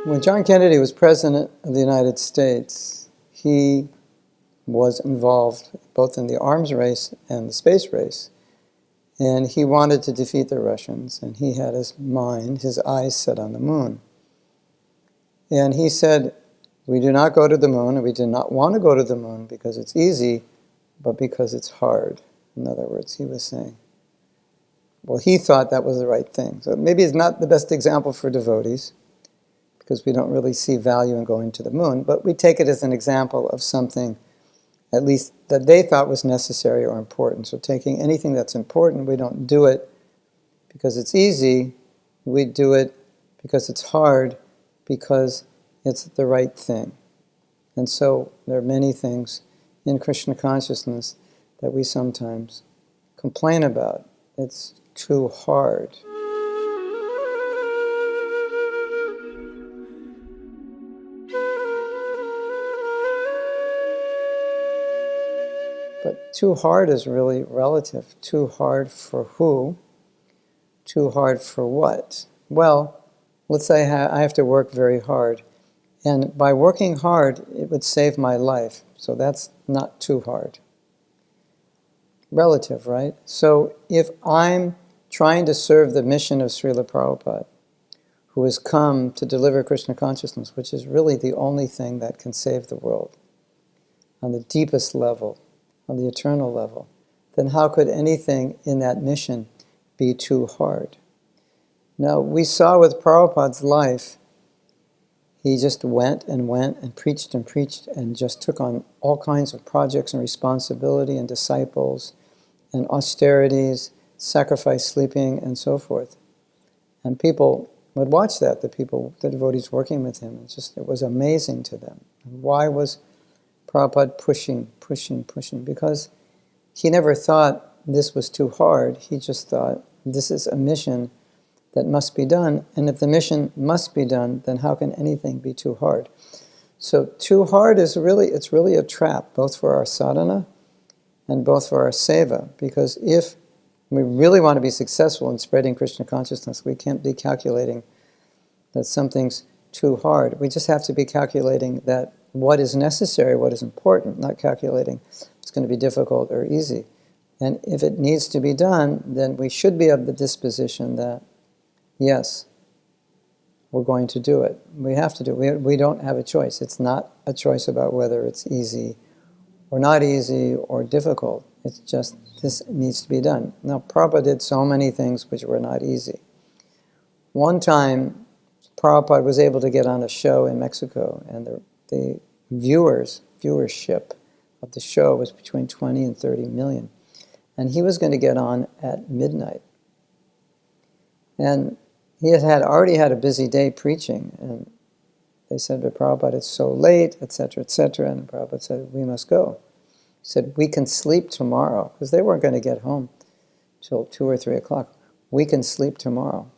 When John Kennedy was President of the United States, he was involved both in the arms race and the space race. And he wanted to defeat the Russians, and he had his mind, his eyes set on the moon. And he said, we do not go to the moon, and we do not want to go to the moon because it's easy, but because it's hard. In other words, he was saying, well, he thought that was the right thing. So maybe it's not the best example for devotees, because we don't really see value in going to the moon, but we take it as an example of something, at least that they thought was necessary or important. So taking anything that's important, we don't do it because it's easy, we do it because it's hard, because it's the right thing. And so there are many things in Krishna consciousness that we sometimes complain about. It's too hard. But too hard is really relative. Too hard for who? Too hard for what? Well, let's say I have to work very hard. And by working hard, it would save my life. So that's not too hard. Relative, right? So if I'm trying to serve the mission of Srila Prabhupada, who has come to deliver Krishna consciousness, which is really the only thing that can save the world, on the deepest level, on the eternal level, then how could anything in that mission be too hard? Now, we saw with Prabhupada's life, he just went and preached and just took on all kinds of projects and responsibility and disciples and austerities, sacrifice sleeping, and so forth. And people would watch that, the devotees working with him. It was amazing to them. And why was Prabhupada pushing? Because he never thought this was too hard. He just thought, this is a mission that must be done, and if the mission must be done, then how can anything be too hard? So too hard is really a trap, both for our sadhana and both for our seva, because if we really want to be successful in spreading Krishna consciousness, we can't be calculating that something's too hard. We just have to be calculating that what is necessary, what is important, not calculating if it's going to be difficult or easy. And if it needs to be done, then we should be of the disposition that, yes, we're going to do it. We have to do it. We don't have a choice. It's not a choice about whether it's easy or not easy or difficult. It's just, this needs to be done. Now, Prabhupada did so many things which were not easy. One time, Prabhupada was able to get on a show in Mexico, and the viewership of the show was between 20 and 30 million. And he was going to get on at midnight. And he had already had a busy day preaching, and they said, but Prabhupada, it's so late, etc., etc., and Prabhupada said, we must go. He said, we can sleep tomorrow, because they weren't going to get home till 2 or 3 o'clock. We can sleep tomorrow.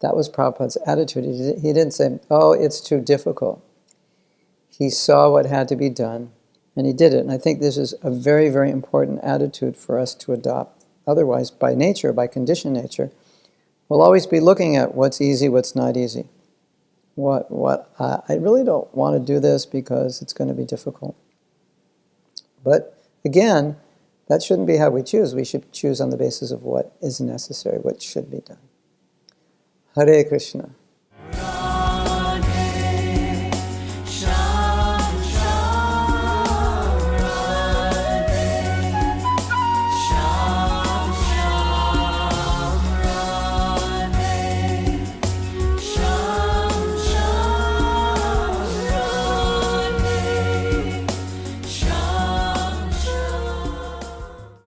That was Prabhupada's attitude. He didn't say, oh, it's too difficult. He saw what had to be done, and he did it. And I think this is a very, very important attitude for us to adopt. Otherwise, by nature, by conditioned nature, we'll always be looking at what's easy, what's not easy. I really don't want to do this because it's going to be difficult. But again, that shouldn't be how we choose. We should choose on the basis of what is necessary, what should be done. Hare Krishna.